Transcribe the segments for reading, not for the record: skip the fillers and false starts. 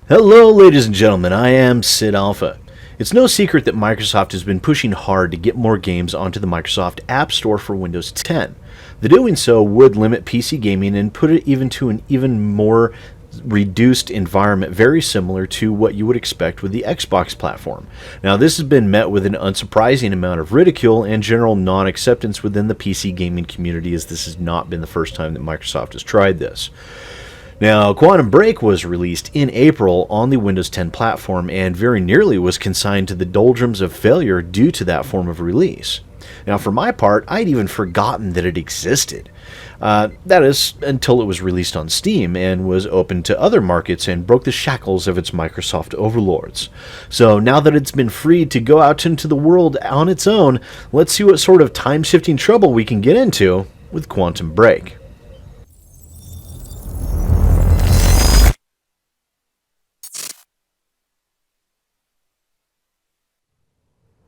Hello, ladies and gentlemen, I am SidAlpha. It's no secret that Microsoft has been pushing hard to get more games onto the Microsoft App Store for Windows 10. The doing so would limit PC gaming and put it even to an even more reduced environment, very similar to what you would expect with the Xbox platform. Now, this has been met with an unsurprising amount of ridicule and general non-acceptance within the PC gaming community, as this has not been the first time that Microsoft has tried this. Now, Quantum Break was released in April on the Windows 10 platform and very nearly was consigned to the doldrums of failure due to that form of release. Now, for my part, I'd even forgotten that it existed. That is, until it was released on Steam and was open to other markets and broke the shackles of its Microsoft overlords. So now that it's been freed to go out into the world on its own, let's see what sort of time-shifting trouble we can get into with Quantum Break.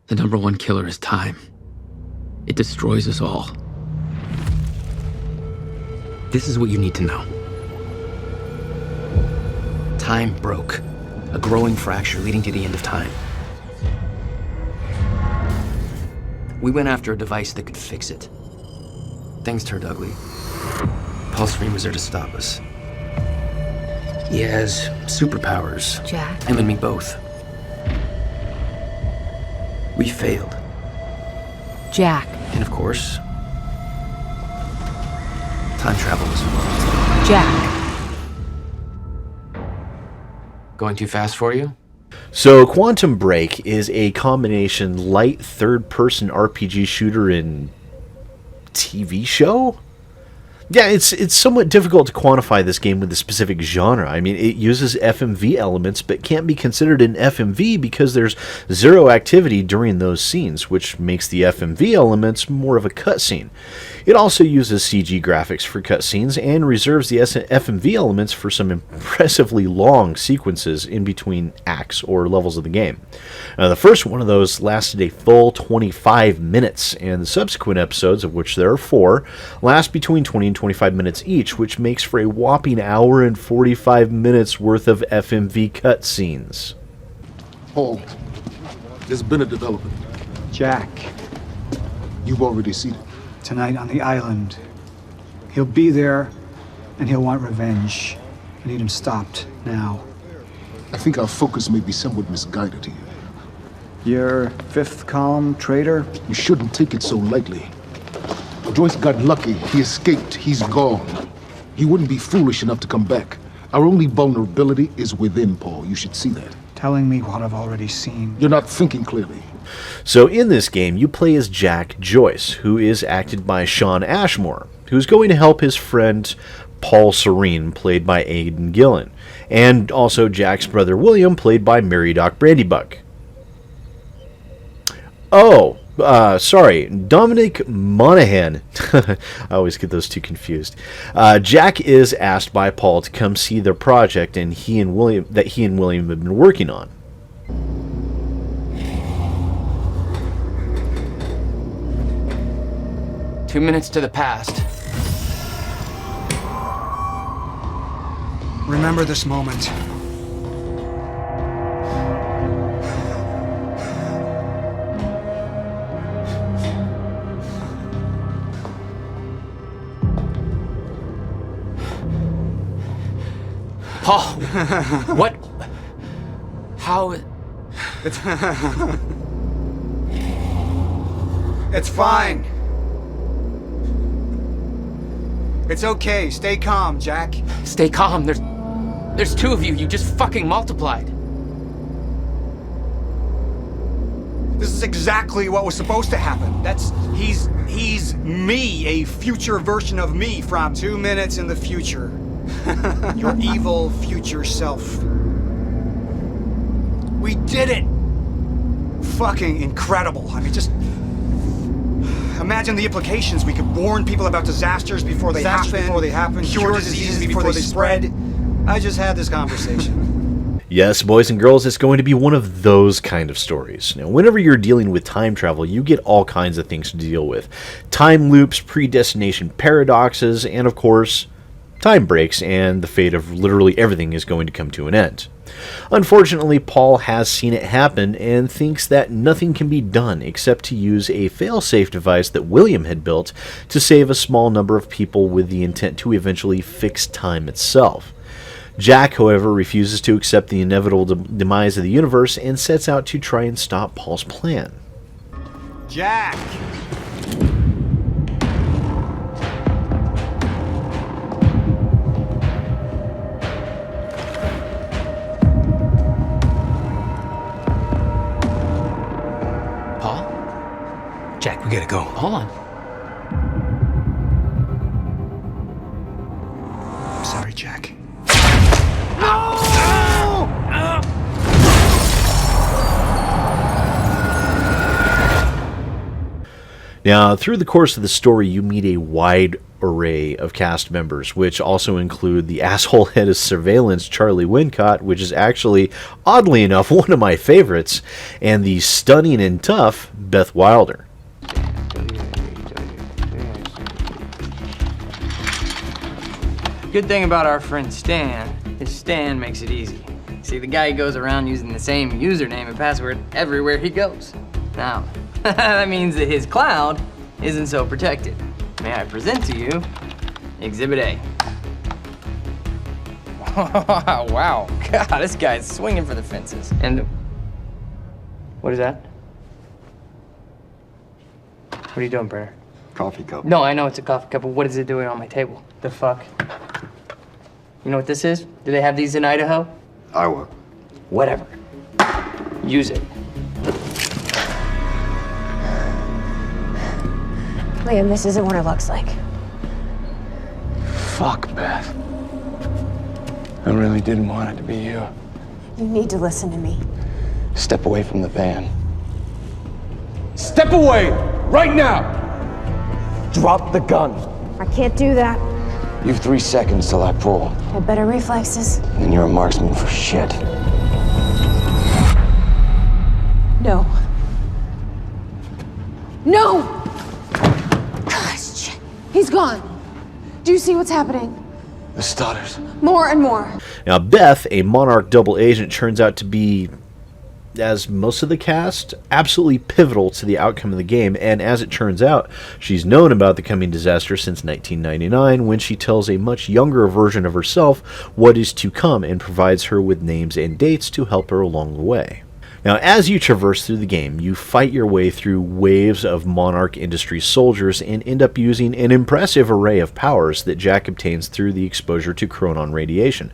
The number one killer is time. It destroys us all. This is what you need to know. Time broke. A growing fracture leading to the end of time. We went after a device that could fix it. Things turned ugly. Paul Serene was there to stop us. He has superpowers. Jack. Him and me both. We failed. Jack. And of course, time travel was involved. Jack. Going too fast for you? So, Quantum Break is a combination light third-person RPG shooter and TV show? Yeah, it's somewhat difficult to quantify this game with a specific genre. I mean, it uses FMV elements, but can't be considered an FMV because there's zero activity during those scenes, which makes the FMV elements more of a cutscene. It also uses CG graphics for cutscenes and reserves the FMV elements for some impressively long sequences in between acts or levels of the game. Now, the first one of those lasted a full 25 minutes, and the subsequent episodes, of which there are 4, last between 20 and 25 minutes each, which makes for a whopping hour and 45 minutes worth of FMV cutscenes. Paul, there's been a development. Jack, You've already seen it. tonight on the island. He'll be there, and he'll want revenge. I need him stopped, now. I think our focus may be somewhat misguided here. Your fifth column traitor? You shouldn't take it so lightly. Joyce got lucky. He escaped. He's gone. He wouldn't be foolish enough to come back. Our only vulnerability is within, Paul. You should see that. Telling me what I've already seen. You're not thinking clearly. So in this game, you play as Jack Joyce, who is acted by Sean Ashmore, who's going to help his friend Paul Serene, played by Aidan Gillen, and also Jack's brother William, played by Mary Doc Brandybuck. Sorry, Dominic Monaghan. I always get those two confused. Jack is asked by Paul to come see their project, and he and William have been working on. Two minutes to the past. Remember this moment. Paul! What? How? It's fine. It's okay. Stay calm, Jack. Stay calm. There's two of you. You just fucking multiplied. This is exactly what was supposed to happen. He's me, a future version of me from 2 minutes in the future. Your evil future self. We did it! Fucking incredible. I mean, just imagine the implications. We could warn people about disasters before they happen, cure diseases before they spread. I just had this conversation. Yes, boys and girls, it's going to be one of those kind of stories. Now, whenever you're dealing with time travel, you get all kinds of things to deal with. Time loops, predestination paradoxes, and of course, time breaks and the fate of literally everything is going to come to an end. Unfortunately, Paul has seen it happen and thinks that nothing can be done except to use a fail-safe device that William had built to save a small number of people with the intent to eventually fix time itself. Jack, however, refuses to accept the inevitable demise of the universe and sets out to try and stop Paul's plan. Jack! Jack, we gotta go. Hold on. I'm sorry, Jack. Now, through the course of the story, you meet a wide array of cast members, which also include the asshole head of surveillance, Charlie Wincott, which is actually, oddly enough, one of my favorites, and the stunning and tough Beth Wilder. Good thing about our friend Stan is Stan makes it easy. See, the guy goes around using the same username and password everywhere he goes. Now, that means that his cloud isn't so protected. May I present to you Exhibit A. Wow, God, this guy's swinging for the fences. And what is that? What are you doing, Brenner? Coffee cup. No, I know it's a coffee cup, but what is it doing on my table? The fuck? You know what this is? Do they have these in Idaho? Iowa. Whatever. Use it. Liam, this isn't what it looks like. Fuck, Beth. I really didn't want it to be you. You need to listen to me. Step away from the van. Step away! Right now! Drop the gun. I can't do that. You have 3 seconds till I pull. I have better reflexes. And you're a marksman for shit. No. No! Gosh, he's gone. Do you see what's happening? The stutters. More and more. Now, Beth, a Monarch double agent, turns out to be, as most of the cast, absolutely pivotal to the outcome of the game, and as it turns out, she's known about the coming disaster since 1999, when she tells a much younger version of herself what is to come and provides her with names and dates to help her along the way. Now, as you traverse through the game, you fight your way through waves of Monarch Industries soldiers and end up using an impressive array of powers that Jack obtains through the exposure to chronon radiation.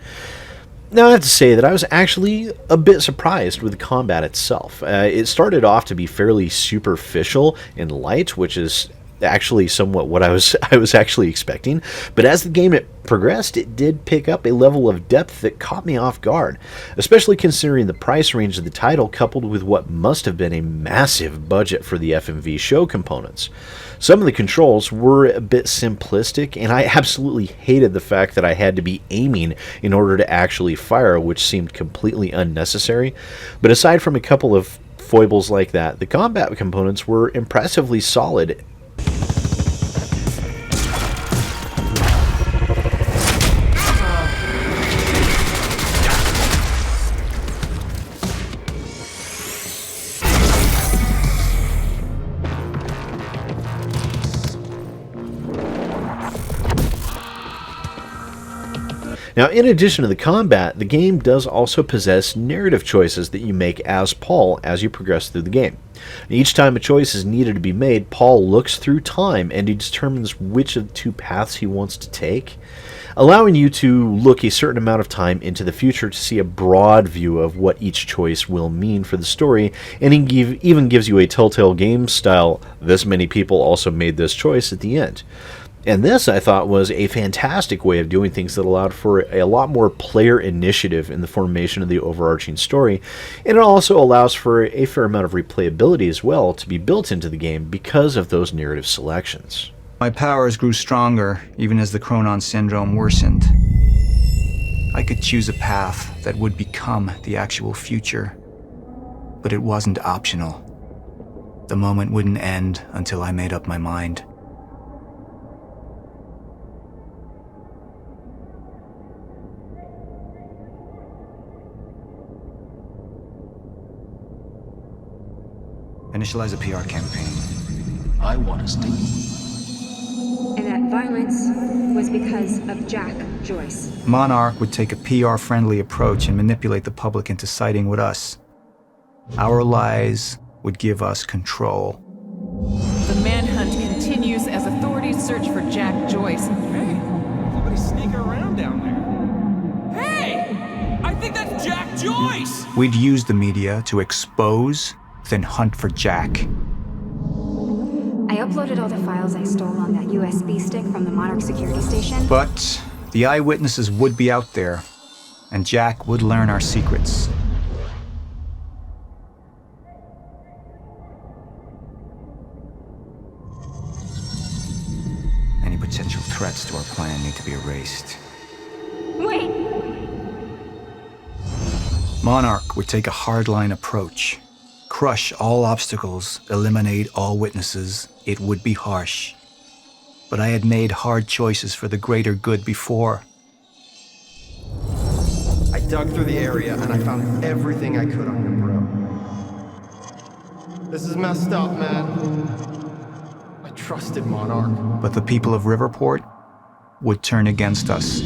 Now, I have to say that I was actually a bit surprised with the combat itself. It started off to be fairly superficial and light, which is actually somewhat what I was actually expecting. But as the game progressed, it did pick up a level of depth that caught me off guard, especially considering the price range of the title coupled with what must have been a massive budget for the FMV show components. Some of the controls were a bit simplistic, and I absolutely hated the fact that I had to be aiming in order to actually fire, which seemed completely unnecessary. But aside from a couple of foibles like that, the combat components were impressively solid. Now, in addition to the combat, the game does also possess narrative choices that you make as Paul as you progress through the game. Each time a choice is needed to be made, Paul looks through time and he determines which of the two paths he wants to take, allowing you to look a certain amount of time into the future to see a broad view of what each choice will mean for the story, and he even gives you a Telltale Games style, this many people also made this choice at the end. And this, I thought, was a fantastic way of doing things that allowed for a lot more player initiative in the formation of the overarching story, and it also allows for a fair amount of replayability as well to be built into the game because of those narrative selections. My powers grew stronger even as the Chronon syndrome worsened. I could choose a path that would become the actual future, but it wasn't optional. The moment wouldn't end until I made up my mind. Initialize a PR campaign. I want to stay. And that violence was because of Jack Joyce. Monarch would take a PR-friendly approach and manipulate the public into siding with us. Our lies would give us control. The manhunt continues as authorities search for Jack Joyce. Hey, somebody's sneaking around down there. Hey! I think that's Jack Joyce! We'd use the media to expose, then hunt for Jack. I uploaded all the files I stole on that USB stick from the Monarch security station. But the eyewitnesses would be out there, and Jack would learn our secrets. Any potential threats to our plan need to be erased. Wait! Monarch would take a hardline approach. Crush all obstacles, eliminate all witnesses. It would be harsh. But I had made hard choices for the greater good before. I dug through the area and I found everything I could on your bro. This is messed up, man. I trusted Monarch. But the people of Riverport would turn against us.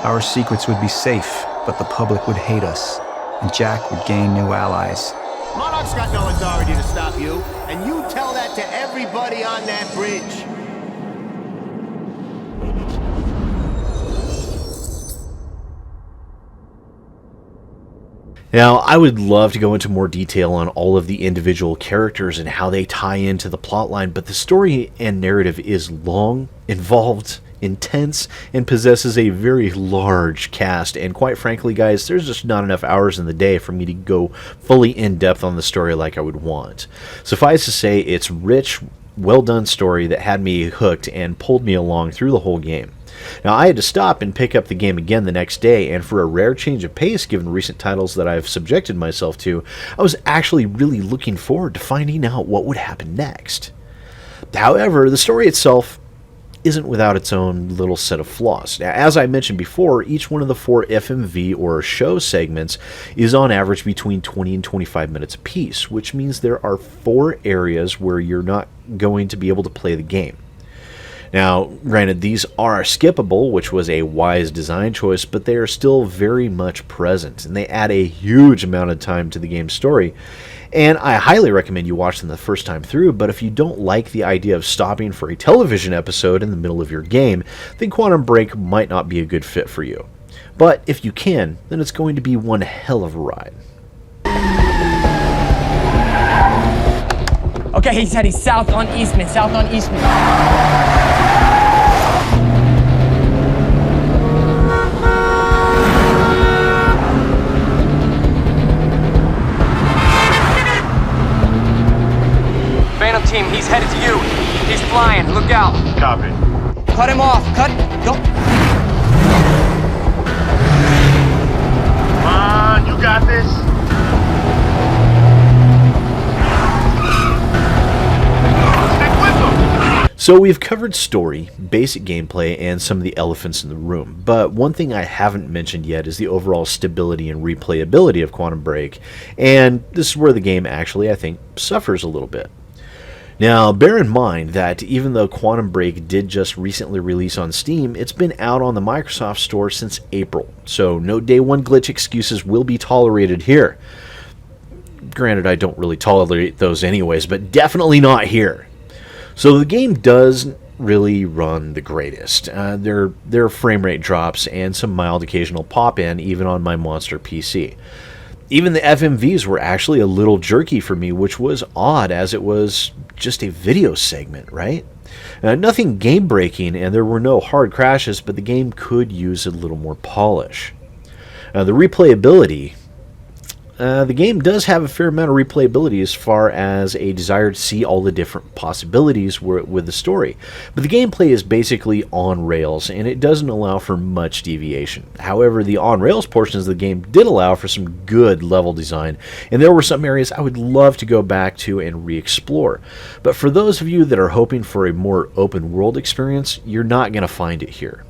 Our secrets would be safe, but the public would hate us, and Jack would gain new allies. Monarch's got no authority to stop you, and you tell that to everybody on that bridge. Now, I would love to go into more detail on all of the individual characters and how they tie into the plotline, but the story and narrative is long, involved, intense, and possesses a very large cast, and quite frankly, guys, there's just not enough hours in the day for me to go fully in-depth on the story like I would want. Suffice to say, it's rich, well-done story that had me hooked and pulled me along through the whole game. Now, I had to stop and pick up the game again the next day, and for a rare change of pace given recent titles that I've subjected myself to, I was actually really looking forward to finding out what would happen next. However, the story itself isn't without its own little set of flaws. Now, as I mentioned before, each one of the 4 FMV or show segments is on average between 20 and 25 minutes apiece, which means there are 4 areas where you're not going to be able to play the game. Now, granted, these are skippable, which was a wise design choice, but they are still very much present, and they add a huge amount of time to the game's story. And I highly recommend you watch them the first time through, but if you don't like the idea of stopping for a television episode in the middle of your game, then Quantum Break might not be a good fit for you. But if you can, then it's going to be one hell of a ride. Okay, he's heading south on Eastman, Phantom team, he's headed to you. He's flying, look out. Copy. Cut him off, go. Come on, you got this. Stick with them. So we've covered story, basic gameplay, and some of the elephants in the room, but one thing I haven't mentioned yet is the overall stability and replayability of Quantum Break, and this is where the game actually, I think, suffers a little bit. Now, bear in mind that even though Quantum Break did just recently release on Steam, it's been out on the Microsoft Store since April, so no day one glitch excuses will be tolerated here. Granted, I don't really tolerate those anyways, but definitely not here. So the game does really run the greatest. There are frame rate drops and some mild occasional pop-in even on my monster PC. Even the FMVs were actually a little jerky for me, which was odd as it was just a video segment, right? Nothing game-breaking, and there were no hard crashes, but the game could use a little more polish. The replayability. The game does have a fair amount of replayability as far as a desire to see all the different possibilities with the story, but the gameplay is basically on rails and it doesn't allow for much deviation. However, the on rails portions of the game did allow for some good level design, and there were some areas I would love to go back to and re-explore. But for those of you that are hoping for a more open world experience, you're not going to find it here.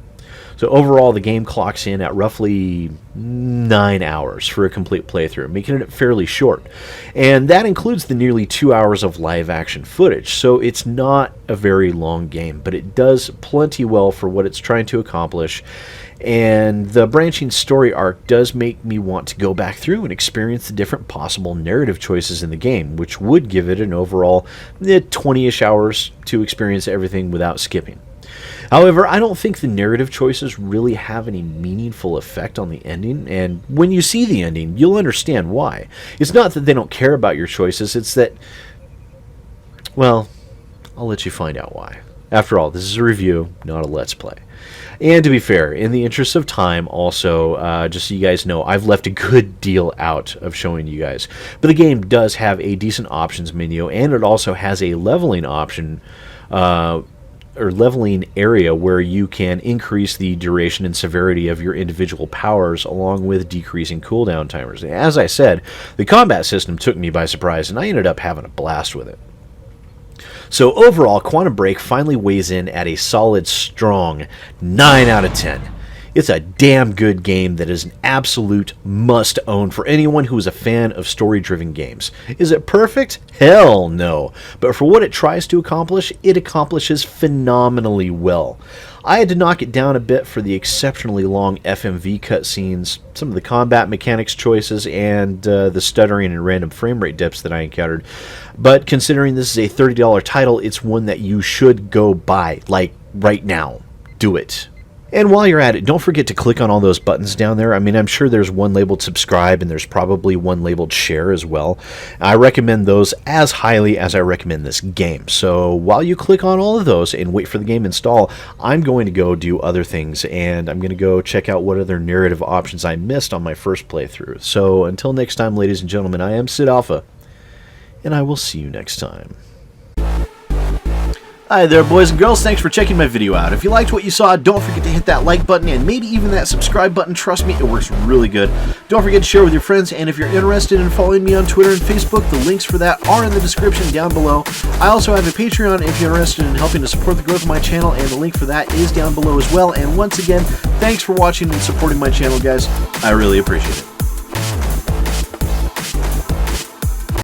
So overall, the game clocks in at roughly 9 hours for a complete playthrough, making it fairly short. And that includes the nearly 2 hours of live action footage, so it's not a very long game, but it does plenty well for what it's trying to accomplish. And the branching story arc does make me want to go back through and experience the different possible narrative choices in the game, which would give it an overall 20-ish hours to experience everything without skipping. However, I don't think the narrative choices really have any meaningful effect on the ending, and when you see the ending, you'll understand why. It's not that they don't care about your choices, it's that, well, I'll let you find out why. After all, this is a review, not a Let's Play. And to be fair, in the interest of time, also, just so you guys know, I've left a good deal out of showing you guys. But the game does have a decent options menu, and it also has a leveling option, or leveling area where you can increase the duration and severity of your individual powers along with decreasing cooldown timers. As I said, the combat system took me by surprise and I ended up having a blast with it. So overall, Quantum Break finally weighs in at a solid, strong 9 out of 10. It's a damn good game that is an absolute must-own for anyone who is a fan of story-driven games. Is it perfect? Hell no. But for what it tries to accomplish, it accomplishes phenomenally well. I had to knock it down a bit for the exceptionally long FMV cutscenes, some of the combat mechanics choices, and the stuttering and random frame rate dips that I encountered. But considering this is a $30 title, it's one that you should go buy, like right now. Do it. And while you're at it, don't forget to click on all those buttons down there. I mean, I'm sure there's one labeled subscribe and there's probably one labeled share as well. I recommend those as highly as I recommend this game. So while you click on all of those and wait for the game to install, I'm going to go do other things, and I'm going to go check out what other narrative options I missed on my first playthrough. So until next time, ladies and gentlemen, I am SidAlpha, and I will see you next time. Hi there, boys and girls. Thanks for checking my video out. If you liked what you saw, don't forget to hit that like button and maybe even that subscribe button. Trust me, it works really good. Don't forget to share with your friends, and if you're interested in following me on Twitter and Facebook, the links for that are in the description down below. I also have a Patreon if you're interested in helping to support the growth of my channel, and the link for that is down below as well. And once again, thanks for watching and supporting my channel, guys. I really appreciate it.